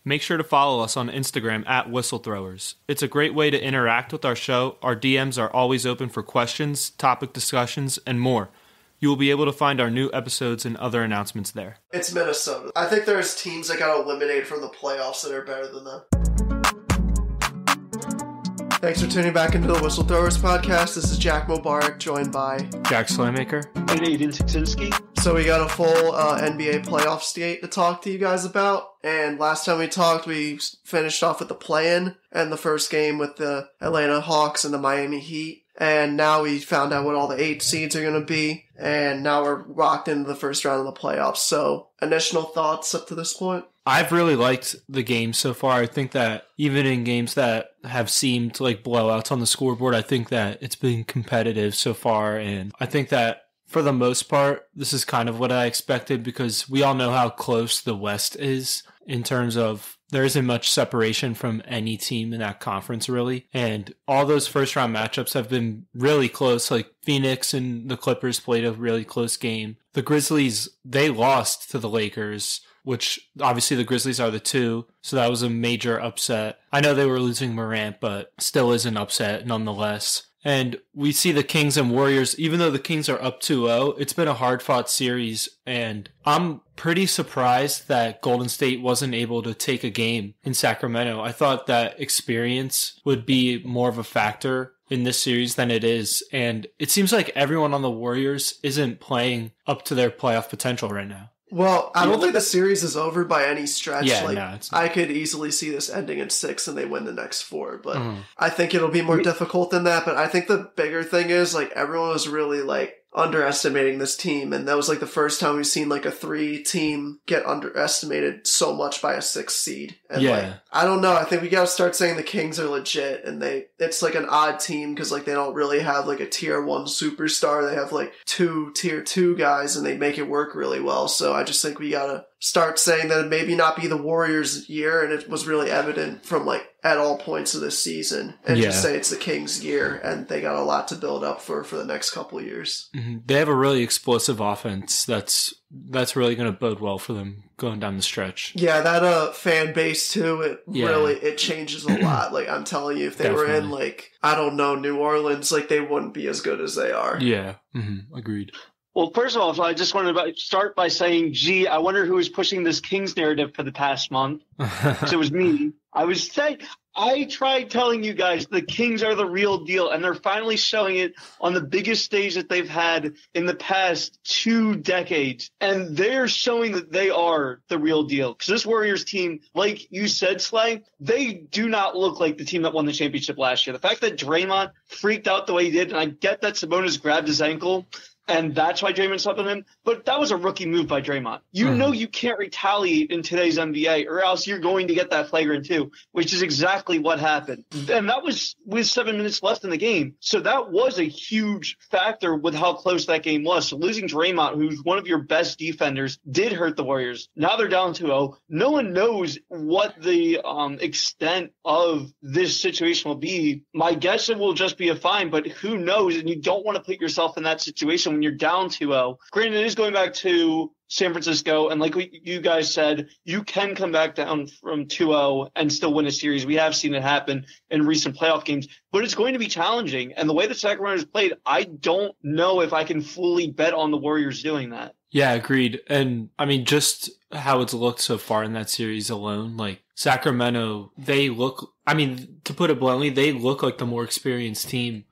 Make sure to follow us on Instagram at Whistlethrowers. It's a great way to interact with our show. Our DMs are always open for questions, topic discussions, and more. You will be able to find our new episodes and other announcements there. It's Minnesota. I think there's teams that got eliminated from the playoffs that are better than them. Thanks for tuning back into the Whistlethrowers podcast. This is Jack Mubarak, joined by Jack Slaymaker and Aiden Siksinski. So we got a full NBA playoff skate to talk to you guys about. And last time we talked, we finished off with the play-in and the first game with the Atlanta Hawks and the Miami Heat. And now we found out what all the 8 seeds are going to be. And now we're locked into the first round of the playoffs. So initial thoughts up to this point? I've really liked the game so far. I think that even in games that have seemed like blowouts on the scoreboard, I think that it's been competitive so far. And I think that for the most part, this is kind of what I expected because we all know how close the West is in terms of there isn't much separation from any team in that conference, really. And all those first-round matchups have been really close. Like Phoenix and the Clippers played a really close game. The Grizzlies, they lost to the Lakers, which obviously the Grizzlies are the 2, so that was a major upset. I know they were losing Morant, but still is an upset nonetheless. And we see the Kings and Warriors, even though the Kings are up 2-0, it's been a hard-fought series, and I'm pretty surprised that Golden State wasn't able to take a game in Sacramento. I thought that experience would be more of a factor in this series than it is, and it seems like everyone on the Warriors isn't playing up to their playoff potential right now. Well, I don't think the series is over by any stretch. Yeah, no, I could easily see this ending in 6 and they win the next 4, but I think it'll be more difficult than that. But I think the bigger thing is, like, everyone was really, like, underestimating this team, and that was, like, the first time we've seen, like, a 3 team get underestimated so much by a 6 seed. And, like, I don't know. I think we gotta start saying the Kings are legit, and it's, like, an odd team because, like, they don't really have, like, a tier 1 superstar. They have, like, 2 tier 2 guys, and they make it work really well. So I just think we gotta start saying that it maybe not be the Warriors' year, and it was really evident from, like, at all points of this season, and just say it's the Kings' year, and they got a lot to build up for the next couple of years. Mm-hmm. They have a really explosive offense that's really going to bode well for them going down the stretch. Yeah, that fan base too, it changes a lot. Like, I'm telling you, if they were in, like, I don't know, New Orleans, like, they wouldn't be as good as they are. Yeah, agreed. Well, first of all, I just wanted to start by saying, gee, I wonder who was pushing this Kings narrative for the past month. Because it was me. I tried telling you guys the Kings are the real deal, and they're finally showing it on the biggest stage that they've had in the past 2 decades. And they're showing that they are the real deal. Because this Warriors team, like you said, Slay, they do not look like the team that won the championship last year. The fact that Draymond freaked out the way he did, and I get that Sabonis grabbed his ankle, and that's why Draymond slept on him. But that was a rookie move by Draymond. You know you can't retaliate in today's NBA, or else you're going to get that flagrant 2, which is exactly what happened. And that was with 7 minutes left in the game. So that was a huge factor with how close that game was. So losing Draymond, who's one of your best defenders, did hurt the Warriors. Now they're down 2-0. No one knows what the extent of this situation will be. My guess it will just be a fine, but who knows? And you don't want to put yourself in that situation when you're down 2-0. Granted, it is going back to San Francisco, and like you guys said, you can come back down from 2-0 and still win a series. We have seen it happen in recent playoff games, but it's going to be challenging. And the way the Sacramento has played, I don't know if I can fully bet on the Warriors doing that. Yeah, agreed. And I mean, just how it's looked so far in that series alone, like Sacramento, they look, I mean, to put it bluntly, they look like the more experienced team.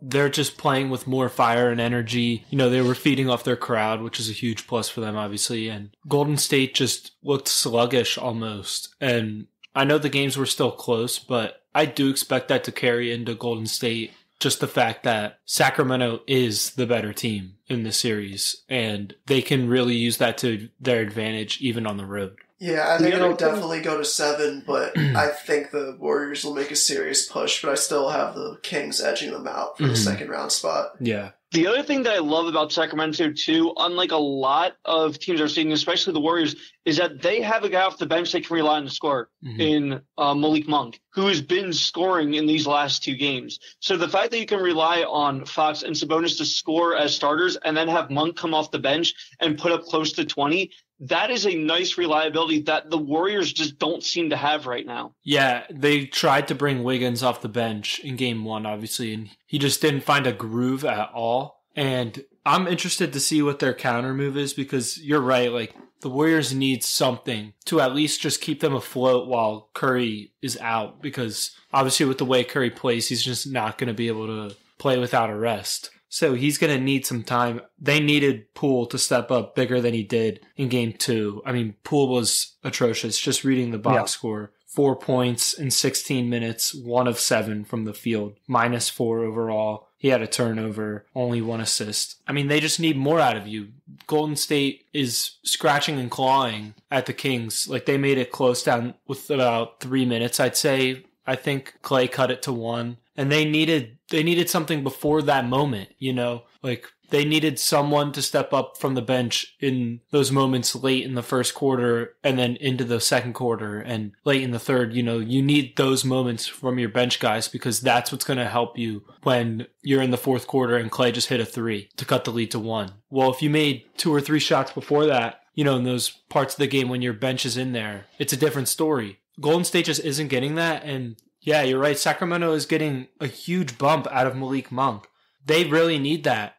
They're just playing with more fire and energy. You know, they were feeding off their crowd, which is a huge plus for them, obviously. And Golden State just looked sluggish almost. And I know the games were still close, but I do expect that to carry into Golden State. Just the fact that Sacramento is the better team in the series, and they can really use that to their advantage even on the road. Yeah, I think it'll definitely go to 7, but I think the Warriors will make a serious push, but I still have the Kings edging them out for the second round spot. Yeah. The other thing that I love about Sacramento, too, unlike a lot of teams are seeing, especially the Warriors, is that they have a guy off the bench they can rely on to score in Malik Monk, who has been scoring in these last 2 games. So the fact that you can rely on Fox and Sabonis to score as starters and then have Monk come off the bench and put up close to 20, that is a nice reliability that the Warriors just don't seem to have right now. Yeah, they tried to bring Wiggins off the bench in game 1, obviously, and he just didn't find a groove at all. And I'm interested to see what their counter move is, because you're right, like, the Warriors need something to at least just keep them afloat while Curry is out, because obviously with the way Curry plays, he's just not going to be able to play without a rest. So he's going to need some time. They needed Poole to step up bigger than he did in game 2. I mean, Poole was atrocious. Just reading the box score, 4 points in 16 minutes, 1 of 7 from the field, -4 overall. He had a turnover, only 1 assist. I mean, they just need more out of you. Golden State is scratching and clawing at the Kings. Like, they made it close down with about 3 minutes, I'd say. I think Clay cut it to 1. And they needed something before that moment, you know? Like, they needed someone to step up from the bench in those moments late in the first quarter and then into the second quarter and late in the third. You know, you need those moments from your bench guys, because that's what's going to help you when you're in the fourth quarter and Clay just hit a 3 to cut the lead to 1. Well, if you made 2 or 3 shots before that, you know, in those parts of the game when your bench is in there, it's a different story. Golden State just isn't getting that, and yeah, you're right. Sacramento is getting a huge bump out of Malik Monk. They really need that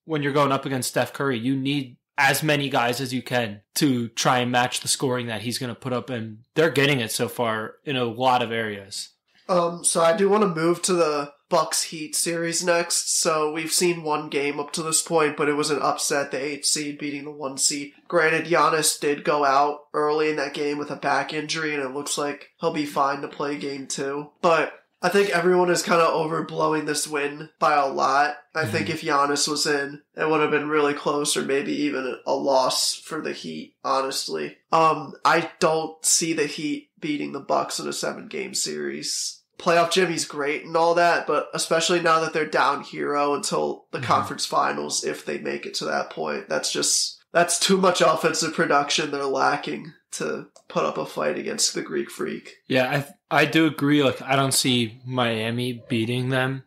when you're going up against Steph Curry. You need as many guys as you can to try and match the scoring that he's going to put up, and they're getting it so far in a lot of areas. So I do want to move to the Bucks Heat series next. So we've seen one game up to this point, but it was an upset, the 8 seed beating the 1 seed. Granted, Giannis did go out early in that game with a back injury, and it looks like he'll be fine to play game 2. But I think everyone is kind of overblowing this win by a lot. I think if Giannis was in, it would have been really close, or maybe even a loss for the Heat, honestly. I don't see the Heat beating the Bucks in a 7-game series. Playoff Jimmy's great and all that, but especially now that they're down hero until the conference finals, if they make it to that point, that's too much offensive production they're lacking to put up a fight against the Greek Freak. Yeah, I do agree. Like, I don't see Miami beating them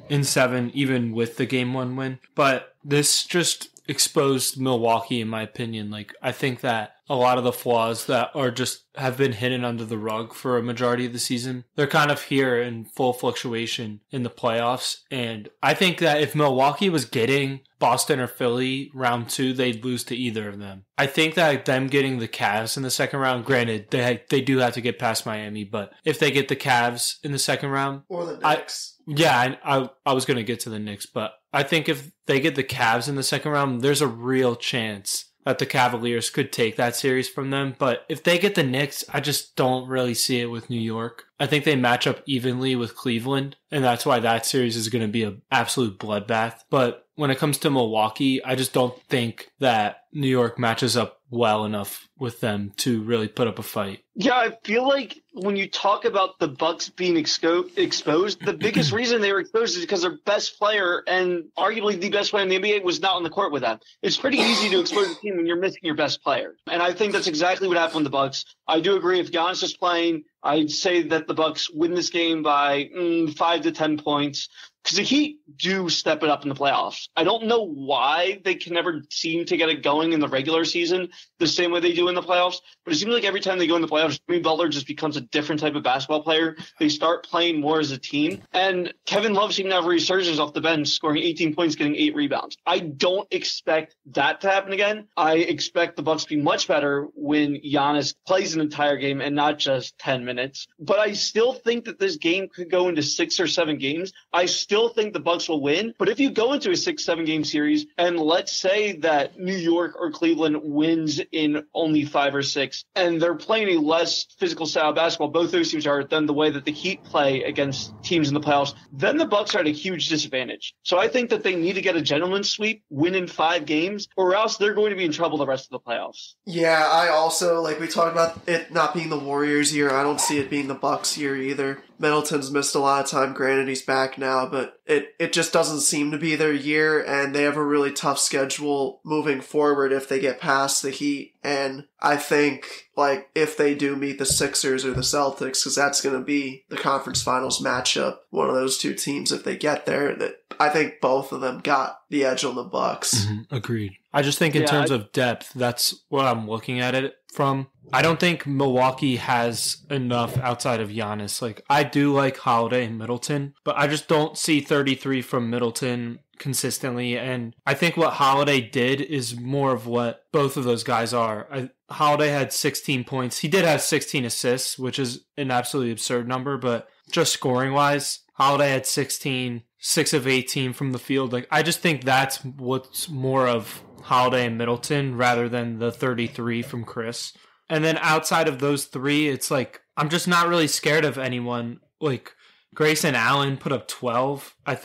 in 7, even with the game 1 win. But this just exposed Milwaukee, in my opinion. Like, I think that a lot of the flaws that are just have been hidden under the rug for a majority of the season, they're kind of here in full fluctuation in the playoffs. And I think that if Milwaukee was getting Boston or Philly round 2, they'd lose to either of them. I think that them getting the Cavs in the second round, granted, they do have to get past Miami, but if they get the Cavs in the second round, or the Knicks. I was going to get to the Knicks, but I think if they get the Cavs in the second round, there's a real chance that the Cavaliers could take that series from them. But if they get the Knicks, I just don't really see it with New York. I think they match up evenly with Cleveland, and that's why that series is going to be an absolute bloodbath. But when it comes to Milwaukee, I just don't think that New York matches up well enough with them to really put up a fight. Yeah, I feel like when you talk about the Bucks being exposed, the biggest reason they were exposed is because their best player, and arguably the best player in the NBA, was not on the court with them. It's pretty easy to expose a team when you're missing your best player. And I think that's exactly what happened with the Bucks. I do agree, if Giannis is playing, I'd say that the Bucks win this game by 5 to 10 points. Because the Heat do step it up in the playoffs. I don't know why they can never seem to get it going in the regular season the same way they do in the playoffs, but it seems like every time they go in the playoffs, Jimmy Butler just becomes a different type of basketball player. They start playing more as a team, and Kevin Love seemed to have a resurgence off the bench, scoring 18 points, getting 8 rebounds. I don't expect that to happen again. I expect the Bucks to be much better when Giannis plays an entire game and not just 10 minutes. But I still think that this game could go into 6 or 7 games. I still think the Bucks will win, but if you go into a 6-7 game series and let's say that New York or Cleveland wins in only 5 or 6 and they're playing a less physical style of basketball, both those teams are, than the way that the Heat play against teams in the playoffs, then the Bucks are at a huge disadvantage. So I think that they need to get a gentleman's sweep, win in 5 games, or else they're going to be in trouble the rest of the playoffs. Yeah, I also, like we talked about it not being the Warriors year, I don't see it being the Bucks year either. Middleton's missed a lot of time. Granted, he's back now, but it just doesn't seem to be their year, and they have a really tough schedule moving forward if they get past the Heat. And I think, like, if they do meet the Sixers or the Celtics, because that's going to be the conference finals matchup, one of those two teams, if they get there, that I think both of them got the edge on the Bucks. Mm-hmm. Agreed. I just think in terms of depth, that's what I'm looking at it from. I don't think Milwaukee has enough outside of Giannis. Like, I do like Holiday and Middleton, but I just don't see 33 from Middleton consistently. And I think what Holiday did is more of what both of those guys are. Holiday had 16 points. He did have 16 assists, which is an absolutely absurd number, but just scoring wise, Holiday had 16, 6 of 18 from the field. Like, I just think that's what's more of Holiday and Middleton rather than the 33 from Chris. And then outside of those three, it's like, I'm just not really scared of anyone. Like, Grayson Allen put up 12. I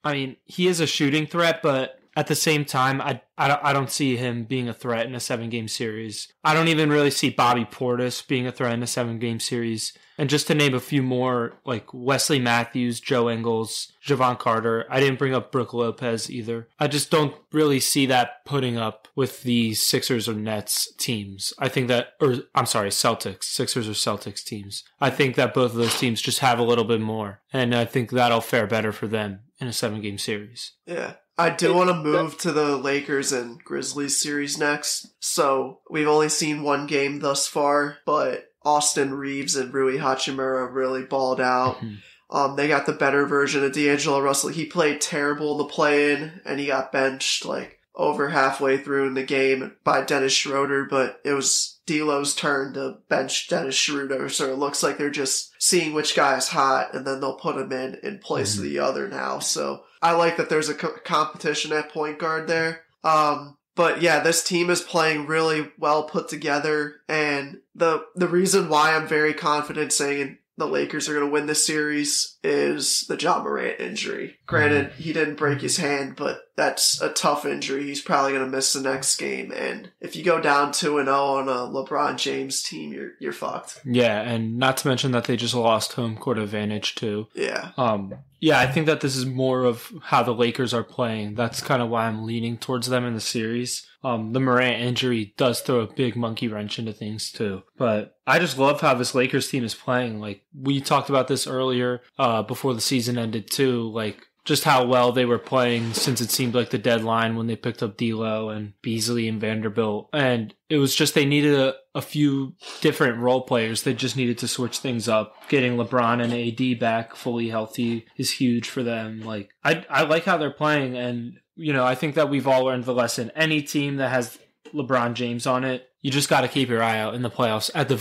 mean, he is a shooting threat, but at the same time, I don't see him being a threat in a 7-game series. I don't even really see Bobby Portis being a threat in a 7-game series. And just to name a few more, like Wesley Matthews, Joe Ingles, Javon Carter. I didn't bring up Brook Lopez either. I just don't really see that putting up with the Sixers or Nets teams. Celtics. Sixers or Celtics teams. I think that both of those teams just have a little bit more. And I think that'll fare better for them in a 7-game series. Yeah. I do want to move to the Lakers and Grizzlies series next. So we've only seen one game thus far, but Austin Reeves and Rui Hachimura really balled out. Mm-hmm. They got the better version of D'Angelo Russell. He played terrible in the play-in, and he got benched like over halfway through in the game by Dennis Schroeder, but it was D'Lo's turn to bench Dennis Schroeder, so it looks like they're just seeing which guy is hot, and then they'll put him in place of the other now. So I like that there's a competition at point guard there. But yeah, this team is playing really well put together, and the reason why I'm very confident saying the Lakers are going to win this series is the Ja Morant injury. Granted, he didn't break his hand, but that's a tough injury. He's probably going to miss the next game, and if you go down 2-0 on a LeBron James team, you're fucked. Yeah, and not to mention that they just lost home court advantage too. Yeah. Yeah, I think that this is more of how the Lakers are playing. That's kind of why I'm leaning towards them in the series. The Morant injury does throw a big monkey wrench into things too. But I just love how this Lakers team is playing. Like, we talked about this earlier before the season ended too. Like, just how well they were playing since it seemed like the deadline when they picked up D'Lo and Beasley and Vanderbilt. And it was just they needed a few different role players. They just needed to switch things up. Getting LeBron and AD back fully healthy is huge for them. Like, I like how they're playing, and you know, I think that we've all learned the lesson. Any team that has LeBron James on it, you just got to keep your eye out in the playoffs at the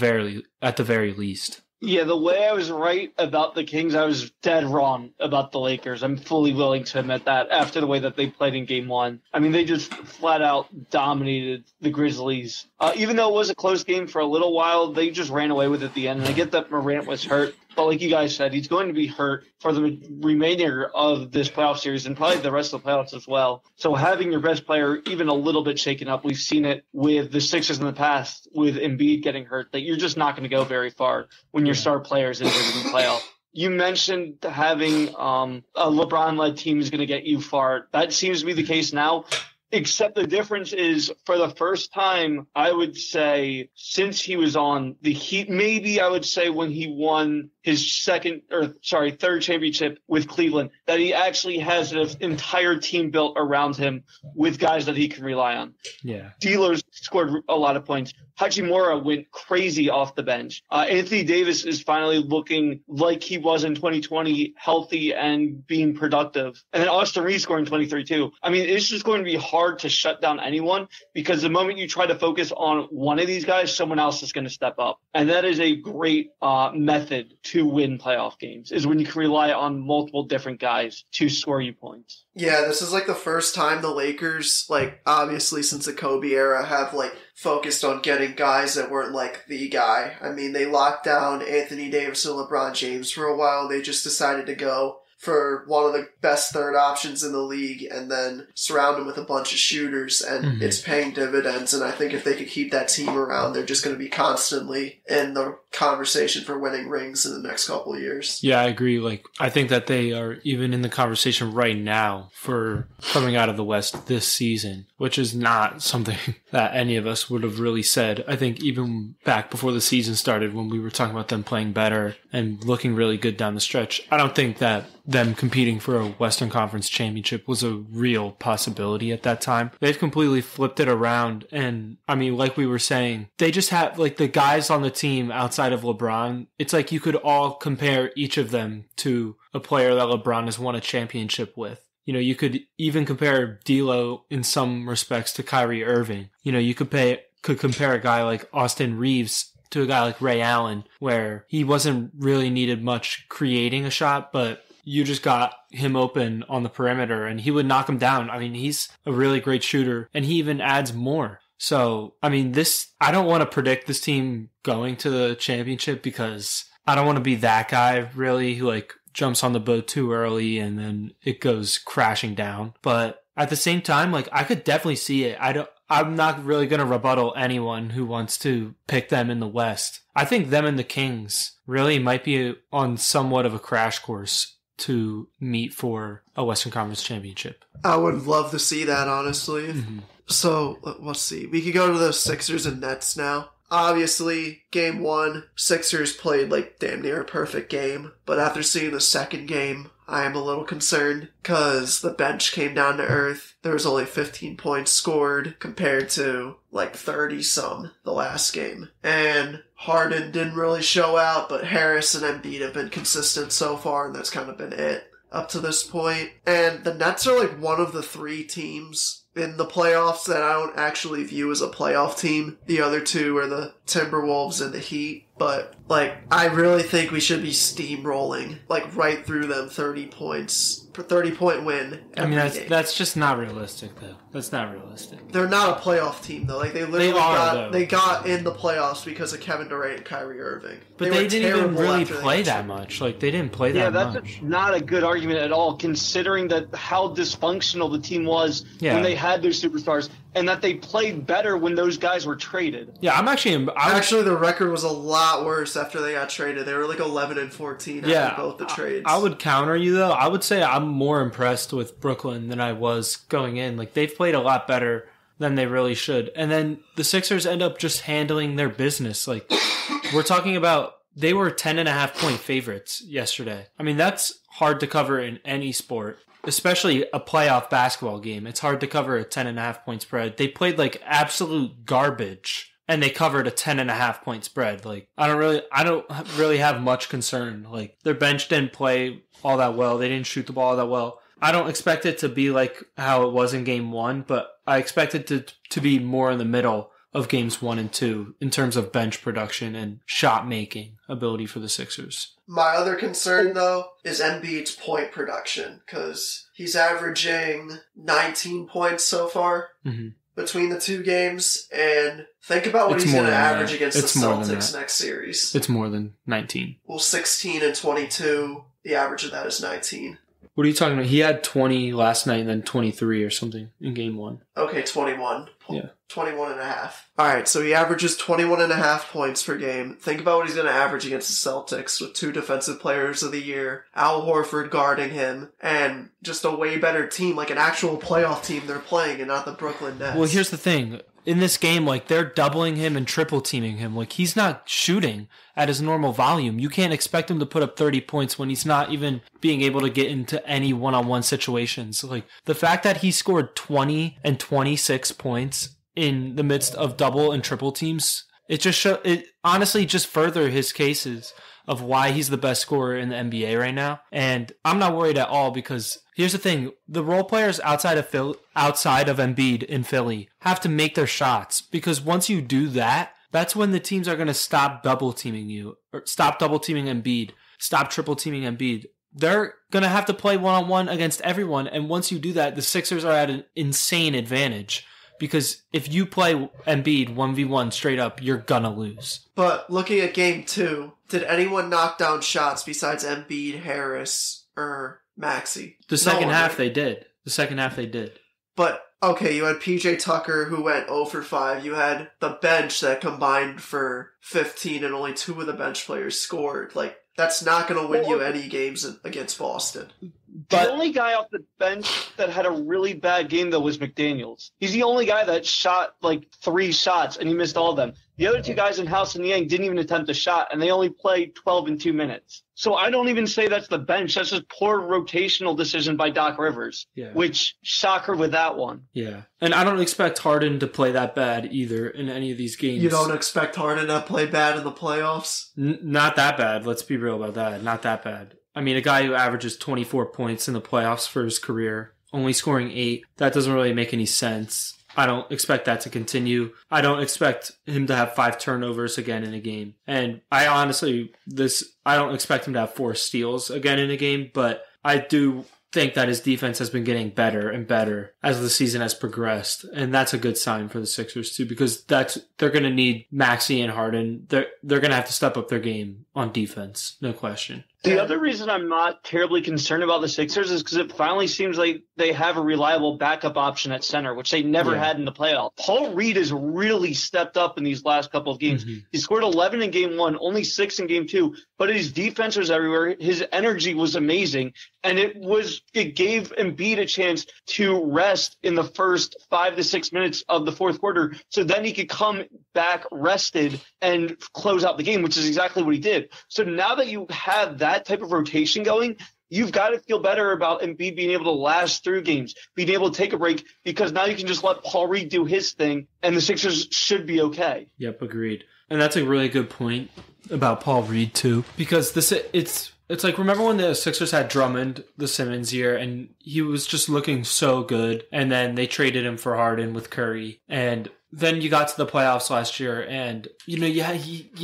very least. Yeah, the way I was right about the Kings, I was dead wrong about the Lakers. I'm fully willing to admit that after the way that they played in Game 1. I mean, they just flat out dominated the Grizzlies. Even though it was a close game for a little while, they just ran away with it at the end. And I get that Morant was hurt, but like you guys said, he's going to be hurt for the remainder of this playoff series and probably the rest of the playoffs as well. So having your best player even a little bit shaken up, we've seen it with the Sixers in the past with Embiid getting hurt, that you're just not going to go very far when your star players injured in the playoff. You mentioned having a LeBron-led team is going to get you far. That seems to be the case now. Except the difference is, for the first time, I would say, since he was on the Heat, maybe I would say when he won his third championship with Cleveland, that he actually has an entire team built around him with guys that he can rely on. Yeah. D'Lo scored a lot of points. Hachimura went crazy off the bench. Anthony Davis is finally looking like he was in 2020, healthy and being productive. And then Austin Reeves scoring 23 too. I mean, it's just going to be hard to shut down anyone, because the moment you try to focus on one of these guys, someone else is going to step up. And that is a great method to win playoff games, is when you can rely on multiple different guys to score you points. Yeah, this is like the first time the Lakers, like, obviously since the Kobe era, have like focused on getting guys that weren't like the guy. I mean, they locked down Anthony Davis and LeBron James for a while. They just decided to go for one of the best third options in the league and then surround him with a bunch of shooters, and it's paying dividends. And I think if they could keep that team around, they're just going to be constantly in the conversation for winning rings in the next couple of years. Yeah, I agree. Like, I think that they are even in the conversation right now for coming out of the West this season, which is not something that any of us would have really said. I think even back before the season started, when we were talking about them playing better and looking really good down the stretch, I don't think that them competing for a Western Conference championship was a real possibility at that time. They've completely flipped it around. And I mean, like we were saying, they just have like the guys on the team outside of LeBron. It's like you could all compare each of them to a player that LeBron has won a championship with. You know, you could even compare D'Lo in some respects to Kyrie Irving. You know, you could compare a guy like Austin Reeves to a guy like Ray Allen, where he wasn't really needed much creating a shot, but you just got him open on the perimeter and he would knock him down. I mean, he's a really great shooter and he even adds more. So, I mean, I don't want to predict this team going to the championship because I don't want to be that guy really who like jumps on the boat too early and then it goes crashing down. But at the same time, like I could definitely see it. I'm not really going to rebuttal anyone who wants to pick them in the West. I think them and the Kings really might be on somewhat of a crash course to meet for a Western Conference championship. I would love to see that, honestly. So, let's see. We could go to the Sixers and Nets now. Obviously, game one, Sixers played like damn near a perfect game. But after seeing the second game, I am a little concerned because the bench came down to earth. There was only 15 points scored compared to like 30-some the last game. And Harden didn't really show out, but Harris and Embiid have been consistent so far, and that's kind of been it up to this point. And the Nets are like one of the three teams in the playoffs that I don't actually view as a playoff team. The other two are the Timberwolves and the Heat. But, like, I really think we should be steamrolling, like, right through them 30 points, 30-point win every game. That's just not realistic, though. That's not realistic. They're not a playoff team, though. Like, they literally got in the playoffs because of Kevin Durant and Kyrie Irving. But they didn't even really play that much. Like, they didn't play that much. Yeah, that's not a good argument at all, considering that how dysfunctional the team was when they had their superstars, and that they played better when those guys were traded. Yeah, Actually, the record was a lot worse after they got traded. They were like 11-14 after both the trades. I would counter you, though. I would say I'm more impressed with Brooklyn than I was going in. Like, they've played a lot better than they really should. And then the Sixers end up just handling their business. Like, we're talking about they were 10.5-point favorites yesterday. I mean, that's hard to cover in any sport, especially a playoff basketball game. It's hard to cover a 10.5-point spread. They played like absolute garbage and they covered a 10.5-point spread. Like, I don't really have much concern. Like, their bench didn't play all that well. They didn't shoot the ball all that well. I don't expect it to be like how it was in game one, but I expect it to be more in the middle of games 1 and 2 in terms of bench production and shot making ability for the Sixers. My other concern, though, is Embiid's point production, because he's averaging 19 points so far between the two games, and think about what he's going to average against the Celtics next series. It's more than 19. Well, 16 and 22, the average of that is 19. What are you talking about? He had 20 last night and then 23 or something in game one. Okay, 21. Yeah. 21 and a half. All right, so he averages 21 and a half points per game. Think about what he's going to average against the Celtics with 2 defensive players of the year, Al Horford guarding him, and just a way better team, like an actual playoff team they're playing and not the Brooklyn Nets. Well, here's the thing. In this game, like, they're doubling him and triple teaming him. Like, he's not shooting at his normal volume. You can't expect him to put up 30 points when he's not even being able to get into any one-on-one situations. Like, the fact that he scored 20 and 26 points in the midst of double and triple teams, it honestly just further his cases of why he's the best scorer in the NBA right now. And I'm not worried at all, because here's the thing. The role players outside of Embiid in Philly have to make their shots, because once you do that, that's when the teams are going to stop double teaming you, or stop double teaming Embiid, stop triple teaming Embiid. They're going to have to play one-on-one against everyone. And once you do that, the Sixers are at an insane advantage. Because if you play Embiid 1v1 straight up, you're gonna lose. But looking at game 2, did anyone knock down shots besides Embiid, Harris, or Maxey. The second half they did. But, okay, you had PJ Tucker who went 0 for 5. You had the bench that combined for 15 and only 2 of the bench players scored. Like, that's not going to win you any games against Boston. The only guy off the bench that had a really bad game, though, was McDaniels. He's the only guy that shot, 3 shots, and he missed all of them. The other 2 guys in House and Yang didn't even attempt a shot, and they only played 12 and 2 minutes. So I don't even say that's the bench. That's just poor rotational decision by Doc Rivers, which shocker with that one. Yeah. And I don't expect Harden to play that bad either in any of these games. You don't expect Harden to play bad in the playoffs? Not that bad. Let's be real about that. Not that bad. I mean, a guy who averages 24 points in the playoffs for his career, only scoring 8, that doesn't really make any sense. I don't expect that to continue. I don't expect him to have 5 turnovers again in a game. And I don't expect him to have 4 steals again in a game, but I do think that his defense has been getting better and better as the season has progressed. And that's a good sign for the Sixers too, because they're going to need Maxey and Harden. They're going to have to step up their game on defense. No question. The other reason I'm not terribly concerned about the Sixers is because it finally seems like they have a reliable backup option at center, which they never had in the playoffs. Paul Reed has really stepped up in these last couple of games. Mm-hmm. He scored 11 in game 1, only 6 in game 2, but his defense was everywhere. His energy was amazing, and it gave Embiid a chance to rest in the first 5 to 6 minutes of the fourth quarter, so then he could come back rested and close out the game, which is exactly what he did. So now that you have that type of rotation going, you've got to feel better about Embiid being able to last through games, being able to take a break, because now you can just let Paul Reed do his thing, and the Sixers should be okay. Yep, agreed. And that's a really good point about Paul Reed, too, because it's like, remember when the Sixers had Drummond the Simmons year, and he was just looking so good, and then they traded him for Harden with Curry, and then you got to the playoffs last year, and you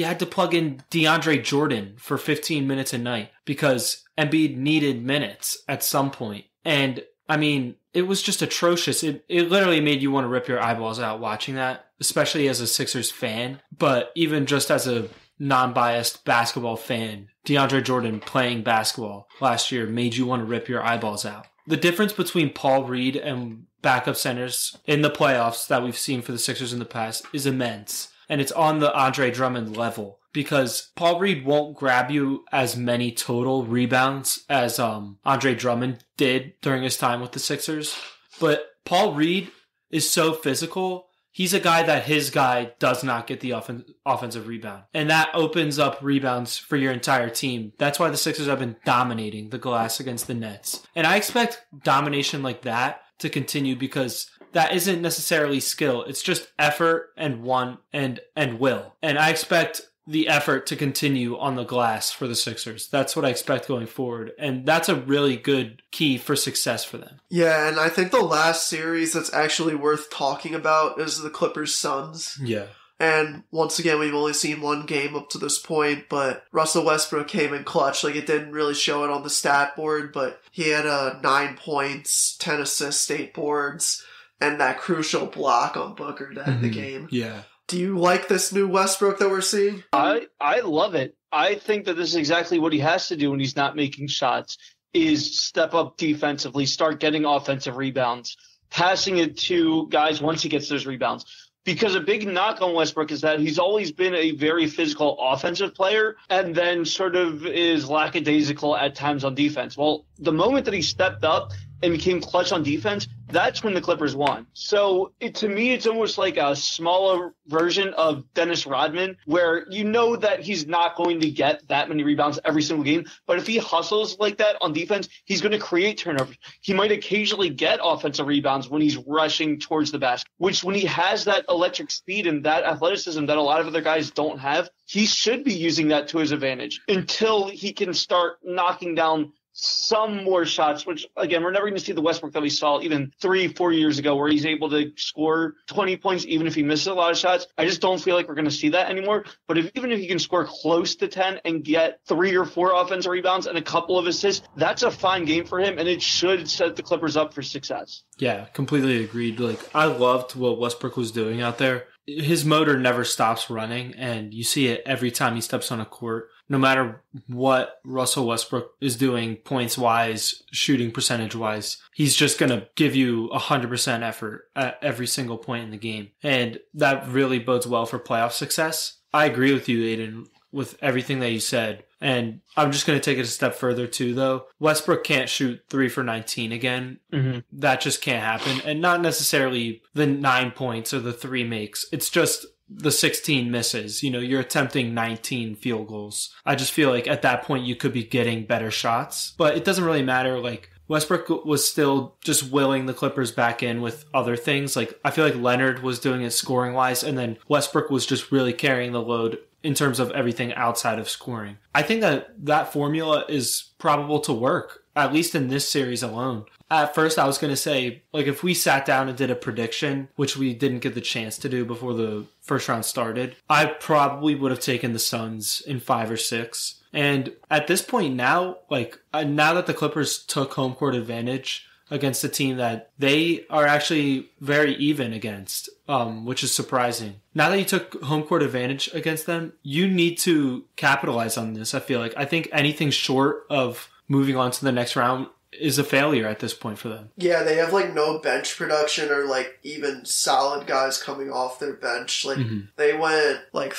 had to plug in DeAndre Jordan for 15 minutes a night because Embiid needed minutes at some point. And I mean, it was just atrocious. It literally made you want to rip your eyeballs out watching that, especially as a Sixers fan. But even just as a non-biased basketball fan, DeAndre Jordan playing basketball last year made you want to rip your eyeballs out. The difference between Paul Reed and backup centers in the playoffs that we've seen for the Sixers in the past is immense. And it's on the Andre Drummond level, because Paul Reed won't grab you as many total rebounds as Andre Drummond did during his time with the Sixers. But Paul Reed is so physical. He's a guy that his guy does not get the offensive rebound. And that opens up rebounds for your entire team. That's why the Sixers have been dominating the glass against the Nets. And I expect domination like that to continue, because that isn't necessarily skill. It's just effort and want and will. And I expect the effort to continue on the glass for the Sixers. That's what I expect going forward. And that's a really good key for success for them. Yeah, and I think the last series that's actually worth talking about is the Clippers-Suns. Yeah. And once again, we've only seen one game up to this point, but Russell Westbrook came in clutch. Like, it didn't really show it on the stat board, but he had 9 points, 10 assists, 8 boards, and that crucial block on Booker to end the game. Yeah. Do you like this new Westbrook that we're seeing? I love it. I think that this is exactly what he has to do when he's not making shots, is step up defensively, start getting offensive rebounds, passing it to guys once he gets those rebounds. Because a big knock on Westbrook is that he's always been a very physical offensive player and then sort of is lackadaisical at times on defense. Well, the moment that he stepped up and became clutch on defense, that's when the Clippers won. So to me, it's almost like a smaller version of Dennis Rodman, where you know that he's not going to get that many rebounds every single game. But if he hustles like that on defense, he's going to create turnovers. He might occasionally get offensive rebounds when he's rushing towards the basket, which when he has that electric speed and that athleticism that a lot of other guys don't have, he should be using that to his advantage until he can start knocking down some more shots, which, again, we're never going to see the Westbrook that we saw even 3-4 years ago, where he's able to score 20 points even if he misses a lot of shots. I just don't feel like we're going to see that anymore. But even if he can score close to 10 and get 3 or 4 offensive rebounds and a couple of assists, that's a fine game for him, and it should set the Clippers up for success. Yeah, completely agreed. Like, I loved what Westbrook was doing out there. his motor never stops running, and you see it every time he steps on a court. No matter what Russell Westbrook is doing points-wise, shooting percentage-wise, he's just going to give you 100% effort at every single point in the game. And that really bodes well for playoff success. I agree with you, Aiden, with everything that you said. And I'm just going to take it a step further too, though. Westbrook can't shoot 3 for 19 again. Mm-hmm. That just can't happen. And not necessarily the 9 points or the 3 makes. It's just the 16 misses. You know, you're attempting 19 field goals. I just feel like at that point you could be getting better shots. But it doesn't really matter. Like, Westbrook was still just willing the Clippers back in with other things. Like, I feel like Leonard was doing it scoring-wise, and then Westbrook was just really carrying the load in terms of everything outside of scoring. I think that formula is probable to work, at least in this series alone. At first, I was going to say, like, if we sat down and did a prediction, which we didn't get the chance to do before the first round started, I probably would have taken the Suns in 5 or 6. And at this point now, like, now that the Clippers took home court advantage against a team that they are actually very even against, which is surprising. Now that you took home court advantage against them, you need to capitalize on this, I feel like. I think anything short of moving on to the next round is a failure at this point for them. Yeah, they have like no bench production or like even solid guys coming off their bench. Like they went like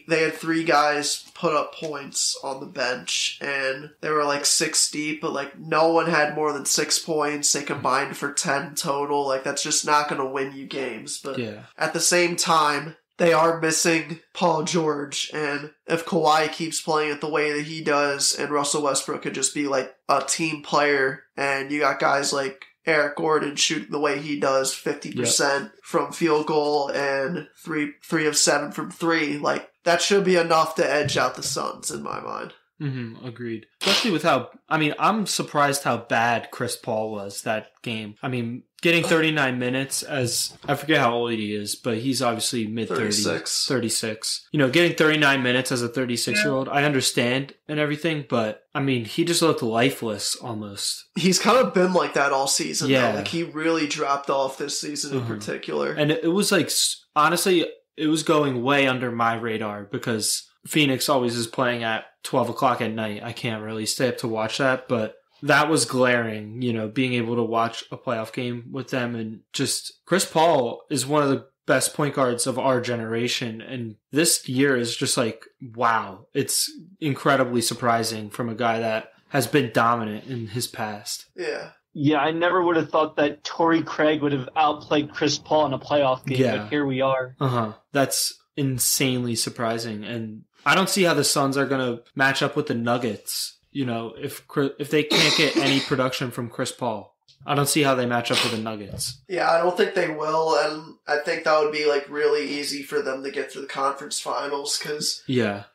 they had 3 guys put up points on the bench and they were like 6 deep, but like no one had more than 6 points. They combined for 10 total. Like that's just not going to win you games. But at the same time, they are missing Paul George, and if Kawhi keeps playing it the way that he does, and Russell Westbrook could just be like a team player, and you got guys like Eric Gordon shooting the way he does, 50% from field goal and 3 of 7 from 3, like that should be enough to edge out the Suns in my mind. Agreed. Especially with I'm surprised how bad Chris Paul was that game. I mean, getting 39 minutes as, I forget how old he is, but he's obviously mid-30s. 36. You know, getting 39 minutes as a 36-year-old, I understand and everything, but I mean, he just looked lifeless almost. He's kind of been like that all season, though. Like, he really dropped off this season in particular. And it was like, honestly, it was going way under my radar because Phoenix always is playing at 12 o'clock at night. I can't really stay up to watch that, but that was glaring, you know, being able to watch a playoff game with them. And just Chris Paul is one of the best point guards of our generation. And this year is just like, wow, it's incredibly surprising from a guy that has been dominant in his past. Yeah, I never would have thought that Torrey Craig would have outplayed Chris Paul in a playoff game, but here we are. That's insanely surprising. And I don't see how the Suns are going to match up with the Nuggets, you know, if they can't get any production from Chris Paul. I don't see how they match up with the Nuggets. Yeah, I don't think they will, and I think that would be like really easy for them to get to the conference finals because they're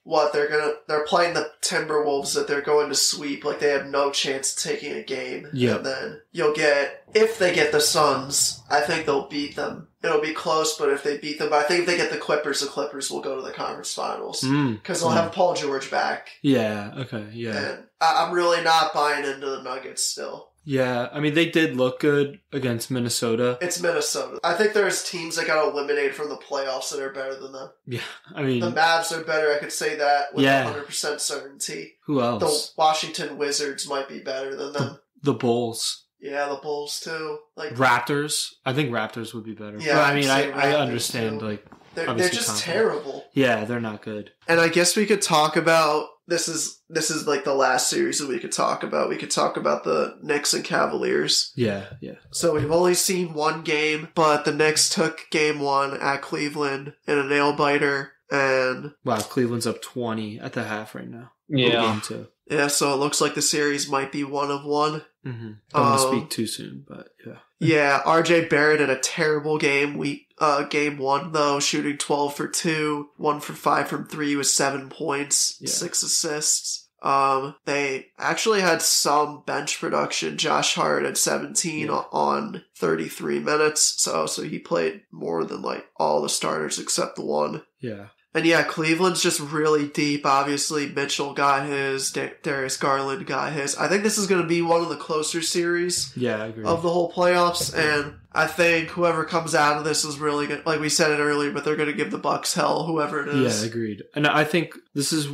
playing the Timberwolves that they're going to sweep. Like, they have no chance of taking a game. And then if they get the Suns, I think they'll beat them. It'll be close, but if they beat them, but I think if they get the Clippers will go to the conference finals because they'll have Paul George back. And I'm really not buying into the Nuggets still. Yeah, I mean, they did look good against Minnesota. It's Minnesota. I think there's teams that got eliminated from the playoffs that are better than them. Yeah, I mean... The Mavs are better, I could say that with 100% certainty. Who else? The Washington Wizards might be better than them. The Bulls. Yeah, the Bulls, too. Like Raptors. I think Raptors would be better. Yeah, but, I mean, I understand, too. Like... They're just terrible. Yeah, they're not good. And I guess we could talk about... This is like the last series that we could talk about. We could talk about the Knicks and Cavaliers. Yeah. So we've only seen one game, but the Knicks took game 1 at Cleveland in a nail-biter. And wow, Cleveland's up 20 at the half right now. Yeah. Game 2. Yeah, so it looks like the series might be 1-1. Don't want to speak too soon, but yeah. Yeah, RJ Barrett had a terrible game. Game 1, though, shooting 12 for 2, 1 for 5 from 3 with 7 points, 6 assists. They actually had some bench production. Josh Hart had 17 on 33 minutes, so he played more than like all the starters except the one. Yeah. And yeah, Cleveland's just really deep. Obviously, Mitchell got his, Darius Garland got his. I think this is going to be one of the closer series I agree. of the whole playoffs, and I think whoever comes out of this is really good. Like we said it earlier, but they're going to give the Bucks hell, whoever it is. Yeah, agreed. And I think this is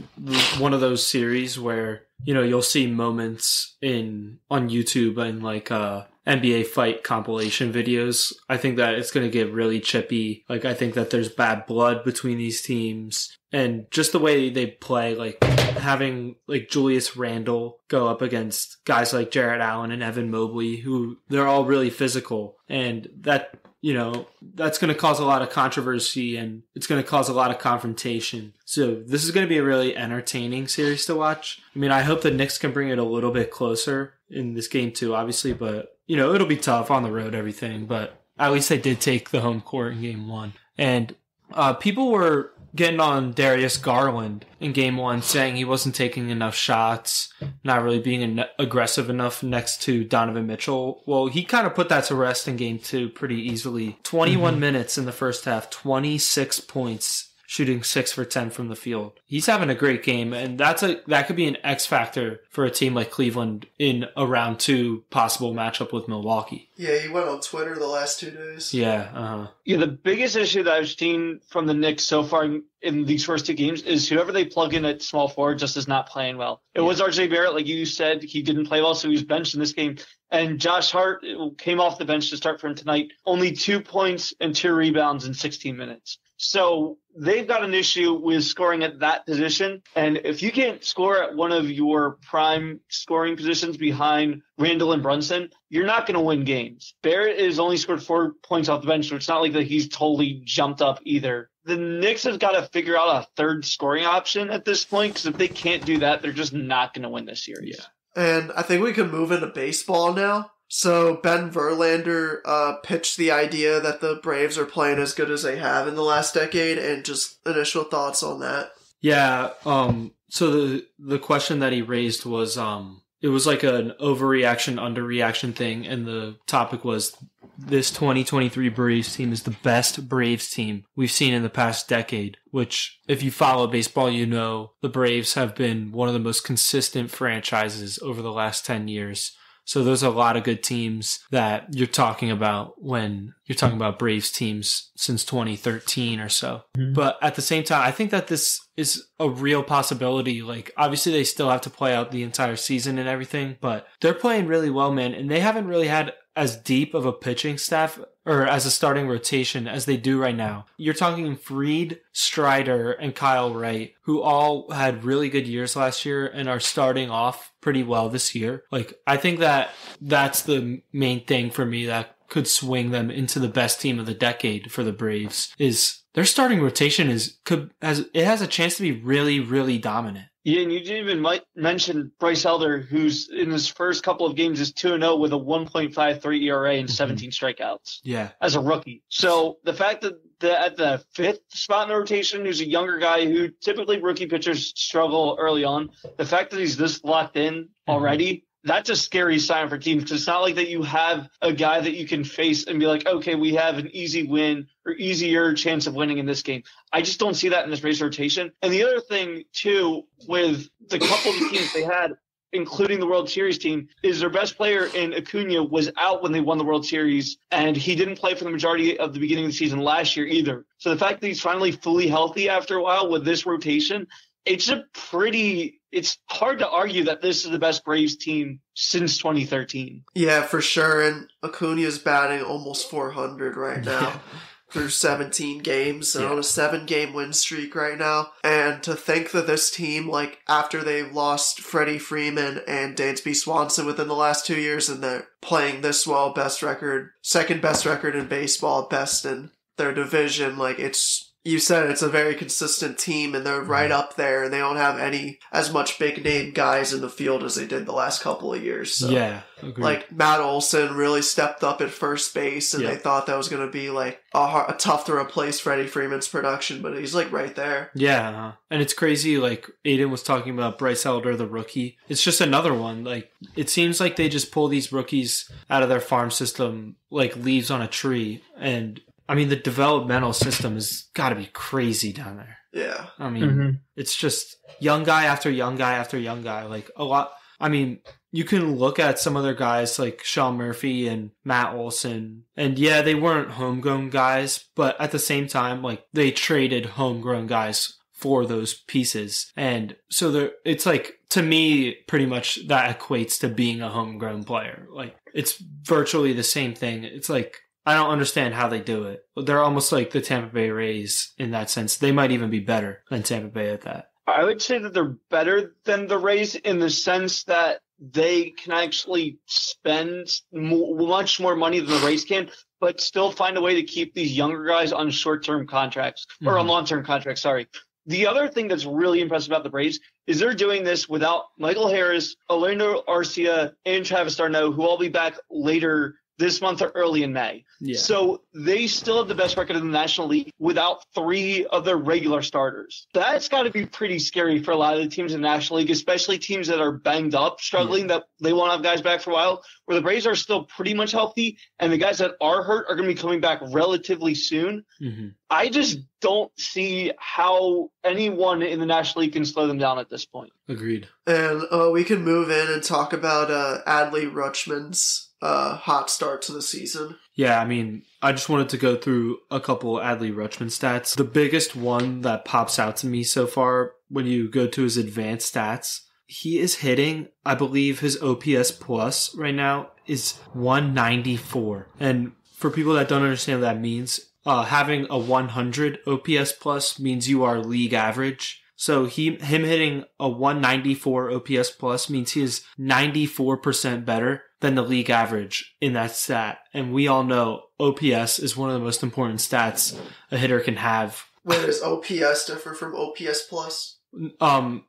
one of those series where, you'll see moments on YouTube and like NBA fight compilation videos. I think that it's going to get really chippy. Like, I think that there's bad blood between these teams. And just the way they play, like having like Julius Randle go up against guys like Jarrett Allen and Evan Mobley, who they're all really physical. And that, that's going to cause a lot of controversy and it's going to cause a lot of confrontation. So this is going to be a really entertaining series to watch. I mean, I hope the Knicks can bring it a little bit closer in this game too, obviously, but it'll be tough on the road, everything, but at least they did take the home court in game one. And people were getting on Darius Garland in game one, saying he wasn't taking enough shots, not really being aggressive enough next to Donovan Mitchell. Well, he kind of put that to rest in game two pretty easily. 21 minutes in the first half, 26 points, shooting 6 for 10 from the field. He's having a great game, and that could be an X factor for a team like Cleveland in a round 2 possible matchup with Milwaukee. Yeah, he went on Twitter the last 2 days. Yeah, Yeah, the biggest issue that I've seen from the Knicks so far in these first 2 games is whoever they plug in at small forward just is not playing well. It was RJ Barrett, like you said, he didn't play well, so he was benched in this game. And Josh Hart came off the bench to start for him tonight. Only 2 points and 2 rebounds in 16 minutes. So they've got an issue with scoring at that position. And if you can't score at one of your prime scoring positions behind Randall and Brunson, you're not going to win games. Barrett has only scored 4 points off the bench, so it's not like that he's totally jumped up either. The Knicks have got to figure out a third scoring option at this point, because if they can't do that, they're just not going to win this series. Yeah. And I think we can move into baseball now. So Ben Verlander pitched the idea that the Braves are playing as good as they have in the last decade, and just initial thoughts on that. Yeah. So the question that he raised was it was like an overreaction, underreaction thing, and the topic was this 2023 Braves team is the best Braves team we've seen in the past decade, which if you follow baseball, the Braves have been one of the most consistent franchises over the last 10 years. So there's a lot of good teams that you're talking about when you're talking about Braves teams since 2013 or so. Mm-hmm. But at the same time, I think that this is a real possibility. Like, obviously they still have to play out the entire season and everything, but they're playing really well, man. And they haven't really had as deep of a pitching staff or as a starting rotation as they do right now. You're talking Fried, Strider, and Kyle Wright, who all had really good years last year and are starting off pretty well this year. Like, I think that that's the main thing for me that could swing them into the best team of the decade for the Braves, is their starting rotation has a chance to be really, really dominant. Yeah, and you didn't even mention Bryce Elder, who's in his first couple of games is 2-0 with a 1.53 ERA and 17 strikeouts. Yeah, as a rookie. So the fact that at the 5th spot in the rotation, who's a younger guy who typically rookie pitchers struggle early on, the fact that he's this locked in already, that's a scary sign for teams, because it's not like that you have a guy that you can face and be like, okay, we have an easy win or easier chance of winning in this game. I just don't see that in this Braves rotation. And the other thing, too, with the couple of teams they had, including the World Series team, is their best player in Acuna was out when they won the World Series, and he didn't play for the majority of the beginning of the season last year either. So the fact that he's finally fully healthy after a while with this rotation, it's hard to argue that this is the best Braves team since 2013. Yeah, for sure. And Acuna's batting almost 400 right now. Through 17 games and on a 7-game win streak right now. And to think that this team, like, after they've lost Freddie Freeman and Dansby Swanson within the last 2 years, and they're playing this well, second best record in baseball, best in their division, like, you said it's a very consistent team, and they're right up there, and they don't have as much big name guys in the field as they did the last couple of years. So, yeah, agreed. Like, Matt Olson really stepped up at first base, and they thought that was going to be like a tough to replace Freddie Freeman's production, but he's like right there. Yeah, and it's crazy. Like Aiden was talking about Bryce Elder, the rookie. It's just another one. Like, it seems like they just pull these rookies out of their farm system like leaves on a tree, and I mean, the developmental system has got to be crazy down there. Yeah. I mean, it's just young guy after young guy after young guy. Like a lot. I mean, you can look at some other guys like Sean Murphy and Matt Olson. And yeah, they weren't homegrown guys, but at the same time, like they traded homegrown guys for those pieces. And so it's like, to me, pretty much that equates to being a homegrown player. Like it's virtually the same thing. It's like, I don't understand how they do it. They're almost like the Tampa Bay Rays in that sense. They might even be better than Tampa Bay at that. I would say that they're better than the Rays in the sense that they can actually spend much more money than the Rays can, but still find a way to keep these younger guys on short-term contracts, or on long-term contracts, sorry. The other thing that's really impressive about the Braves is they're doing this without Michael Harris, Orlando Arcia, and Travis d'Arnaud, who will be back later this month or early in May. Yeah. So they still have the best record in the National League without 3 of their regular starters. That's got to be pretty scary for a lot of the teams in the National League, especially teams that are banged up, struggling, that they won't have guys back for a while, where the Braves are still pretty much healthy, and the guys that are hurt are going to be coming back relatively soon. I just don't see how anyone in the National League can slow them down at this point. Agreed. And we can move in and talk about Adley Rutschman's hot start to the season. Yeah, I mean, I just wanted to go through a couple Adley Rutschman stats. The biggest one that pops out to me so far when you go to his advanced stats, he is hitting, I believe his OPS plus right now is 194. And for people that don't understand what that means, having a 100 OPS plus means you are league average. So him hitting a 194 OPS plus means he is 94% better than the league average in that stat. And we all know OPS is one of the most important stats a hitter can have. Where does OPS differ from OPS plus?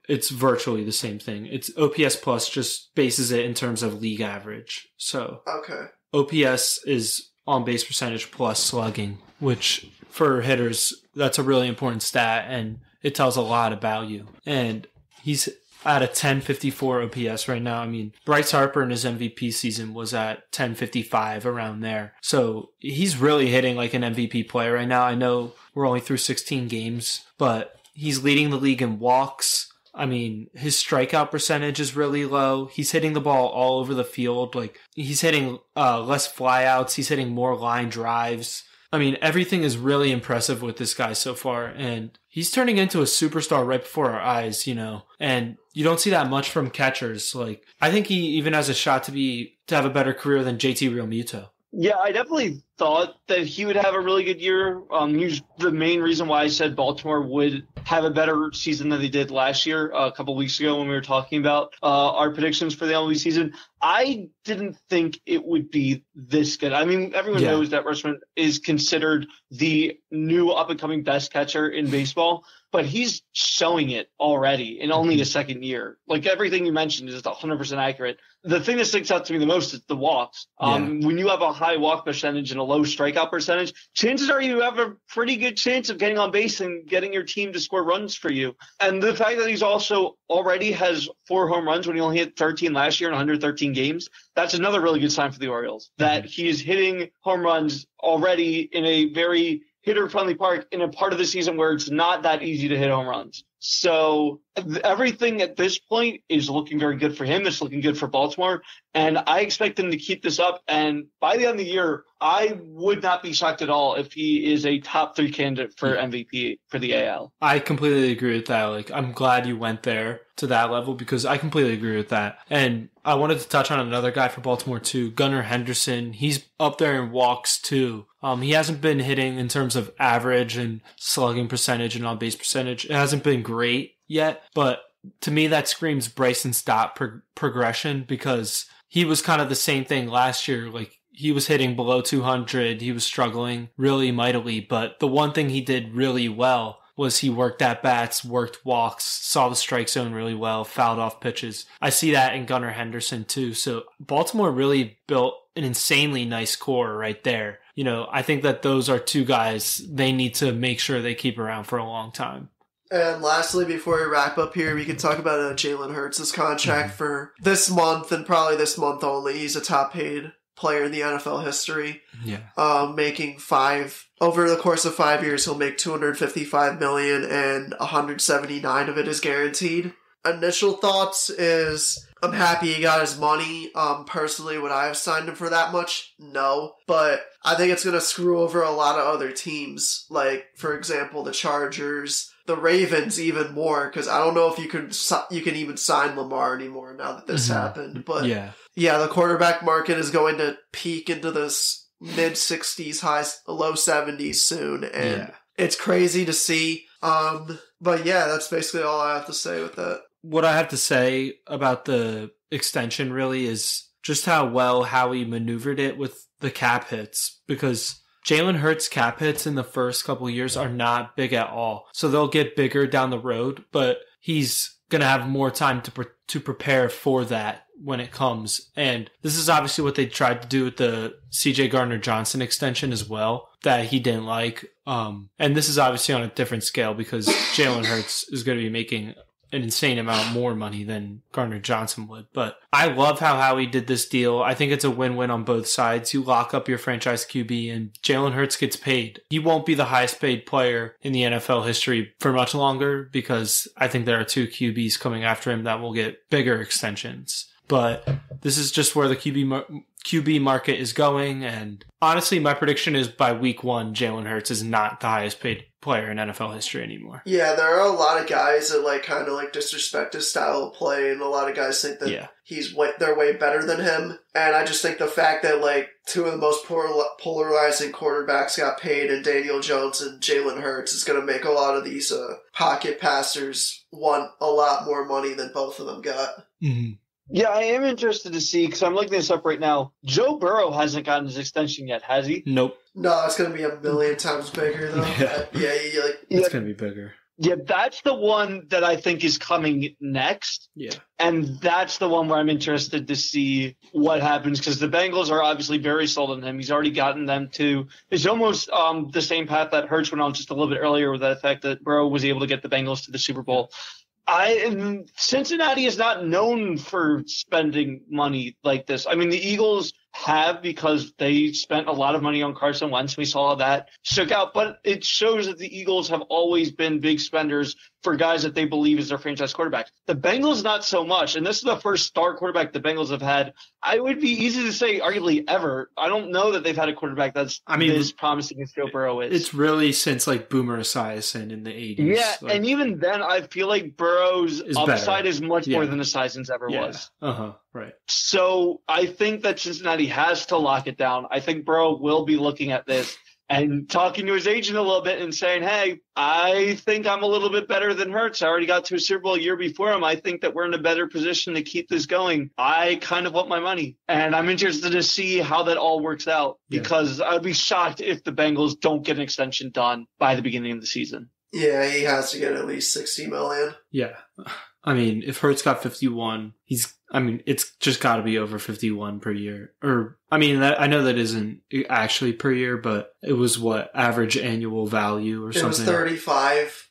It's virtually the same thing. It's OPS plus just bases it in terms of league average. So okay. OPS is on base percentage plus slugging, which for hitters, that's a really important stat, and it tells a lot about you. And he's at a 1054 OPS right now. I mean, Bryce Harper in his MVP season was at 1055, around there. So he's really hitting like an MVP player right now. I know we're only through 16 games, but he's leading the league in walks. I mean, his strikeout percentage is really low. He's hitting the ball all over the field. Like, he's hitting less flyouts. He's hitting more line drives. I mean, everything is really impressive with this guy so far, and he's turning into a superstar right before our eyes, you know, and you don't see that much from catchers. Like, I think he even has a shot to have a better career than JT Realmuto. Yeah, I definitely thought that he would have a really good year. He was the main reason why I said Baltimore would have a better season than they did last year, a couple of weeks ago when we were talking about our predictions for the MLB season. I didn't think it would be this good. I mean, everyone knows that Rutschman is considered the new up-and-coming best catcher in baseball, but he's showing it already in only his second year. Like, everything you mentioned is 100% accurate. The thing that sticks out to me the most is the walks. When you have a high walk percentage and a low strikeout percentage, chances are you have a pretty good chance of getting on base and getting your team to score runs for you. And the fact that he's also already has 4 home runs when he only hit 13 last year in 113 games, that's another really good sign for the Orioles, that he's hitting home runs already in a very hitter-friendly park in a part of the season where it's not that easy to hit home runs. So everything at this point is looking very good for him. It's looking good for Baltimore. And I expect him to keep this up. And by the end of the year, I would not be shocked at all if he is a top 3 candidate for MVP for the AL. I completely agree with that. Like, I'm glad you went there to that level because I completely agree with that. And I wanted to touch on another guy for Baltimore too, Gunnar Henderson. He's up there in walks too. He hasn't been hitting in terms of average and slugging percentage and on base percentage. It hasn't been great yet, but to me that screams Bryson Stott progression because he was kind of the same thing last year. Like, he was hitting below 200. He was struggling really mightily, but the one thing he did really well was he worked at bats, worked walks, saw the strike zone really well, fouled off pitches. I see that in Gunnar Henderson too. So Baltimore really built an insanely nice core right there. You know, I think that those are 2 guys they need to make sure they keep around for a long time. And lastly, before we wrap up here, we can talk about Jalen Hurts' contract for this month and probably this month only. He's a top paid player in the NFL history. Yeah. Making over the course of 5 years, he'll make $255 million and 179 of it is guaranteed. Initial thoughts is I'm happy he got his money. Personally, would I have signed him for that much? No. But I think it's going to screw over a lot of other teams. Like, for example, the Chargers, the Ravens even more, because I don't know if you can even sign Lamar anymore now that this happened. But yeah, the quarterback market is going to peak into this mid-60s, low 70s soon. And it's crazy to see. But yeah, that's basically all I have to say with that. What I have to say about the extension really is just how well Howie maneuvered it with the cap hits, because Jalen Hurts' cap hits in the first couple of years are not big at all. So they'll get bigger down the road, but he's going to have more time to prepare for that when it comes. And this is obviously what they tried to do with the CJ Gardner-Johnson extension as well, that he didn't like. And this is obviously on a different scale because Jalen Hurts is going to be making an insane amount more money than Gardner-Johnson would. But I love how Howie did this deal. I think it's a win-win on both sides. You lock up your franchise QB and Jalen Hurts gets paid. He won't be the highest paid player in the NFL history for much longer because I think there are 2 QBs coming after him that will get bigger extensions. But this is just where the QB market is going. And honestly, my prediction is by week 1, Jalen Hurts is not the highest paid player in NFL history anymore. Yeah, there are a lot of guys that kind of disrespect his style of play, and a lot of guys think that they're way better than him. And I just think the fact that 2 of the most polarizing quarterbacks got paid, and Daniel Jones and Jalen Hurts, is going to make a lot of these pocket passers want a lot more money than both of them got. Mm-hmm. Yeah, I am interested to see, because I'm looking this up right now. Joe Burrow hasn't gotten his extension yet, has he? Nope. No, it's going to be a million times bigger, though. It's going to be bigger. Yeah, that's the one that I think is coming next. Yeah. And that's the one where I'm interested to see what happens, because the Bengals are obviously very sold on him. He's already gotten them to – it's almost the same path that Hurts went on just a little bit earlier with the fact that Burrow was able to get the Bengals to the Super Bowl. Cincinnati is not known for spending money like this. I mean, the Eagles have, because they spent a lot of money on Carson Wentz. We saw that shook out, but it shows that the Eagles have always been big spenders for guys that they believe is their franchise quarterback. The Bengals, not so much. And this is the first star quarterback the Bengals have had. I would be easy to say arguably ever. I don't know that they've had a quarterback that's as promising as Joe Burrow is. It's really since Boomer Esiason in the 80s. Yeah, and even then, I feel like Burrow's upside is much more than Esiason's ever was. Right. So I think that Cincinnati has to lock it down. I think Burrow will be looking at this and talking to his agent a little bit and saying, hey, I think I'm a little bit better than Hurts. I already got to a Super Bowl a year before him. I think that we're in a better position to keep this going. I kind of want my money. And I'm interested to see how that all works out, because I'd be shocked if the Bengals don't get an extension done by the beginning of the season. Yeah, he has to get at least $60 million. Yeah. I mean, if Hurts got 51, it's just got to be over 51 per year. I know that isn't actually per year, but it was average annual value or something. It was 35,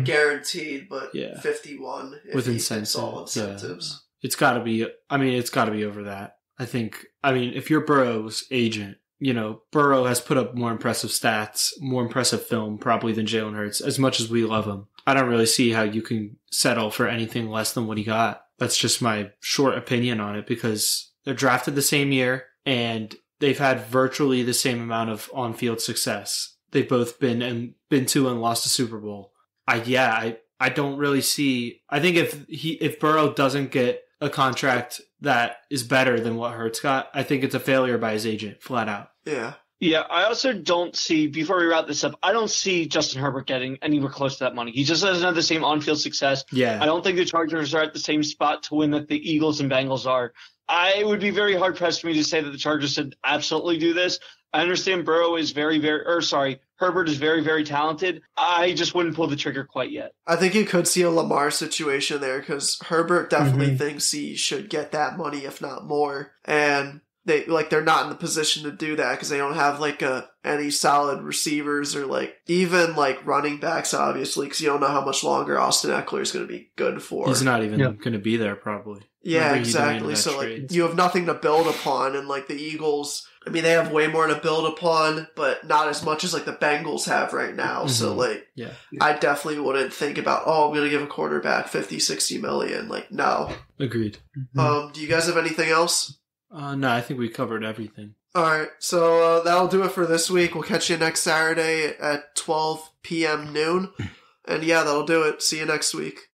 guaranteed, but 51 with incentives. All incentives. Yeah. It's got to be over that. I think, if you're Burrow's agent, Burrow has put up more impressive stats, more impressive film probably than Jalen Hurts, as much as we love him. I don't really see how you can settle for anything less than what he got. That's just my short opinion on it, because they're drafted the same year and they've had virtually the same amount of on-field success. They've both been to and lost a Super Bowl. I don't really see. I think if Burrow doesn't get a contract that is better than what Hurts got, I think it's a failure by his agent, flat out. Yeah. Yeah, I also don't see, before we wrap this up, I don't see Justin Herbert getting anywhere close to that money. He just doesn't have the same on-field success. Yeah. I don't think the Chargers are at the same spot to win that the Eagles and Bengals are. I would be very hard-pressed for me to say that the Chargers should absolutely do this. I understand Herbert is very, very talented. I just wouldn't pull the trigger quite yet. I think you could see a Lamar situation there, because Herbert definitely thinks he should get that money, if not more. And they're not in the position to do that because they don't have like any solid receivers or like even like running backs, obviously, because you don't know how much longer Austin Eckler is going to be good for. He's not even going to be there probably. Yeah, exactly. So like you have nothing to build upon, and like the Eagles, I mean, they have way more to build upon, but not as much as like the Bengals have right now. Mm-hmm. So like, I definitely wouldn't think about, I'm going to give a quarterback 50, 60 million. Like, no. Agreed. Do you guys have anything else? No, I think we covered everything. All right, so that'll do it for this week. We'll catch you next Saturday at 12 p.m. noon. And yeah, that'll do it. See you next week.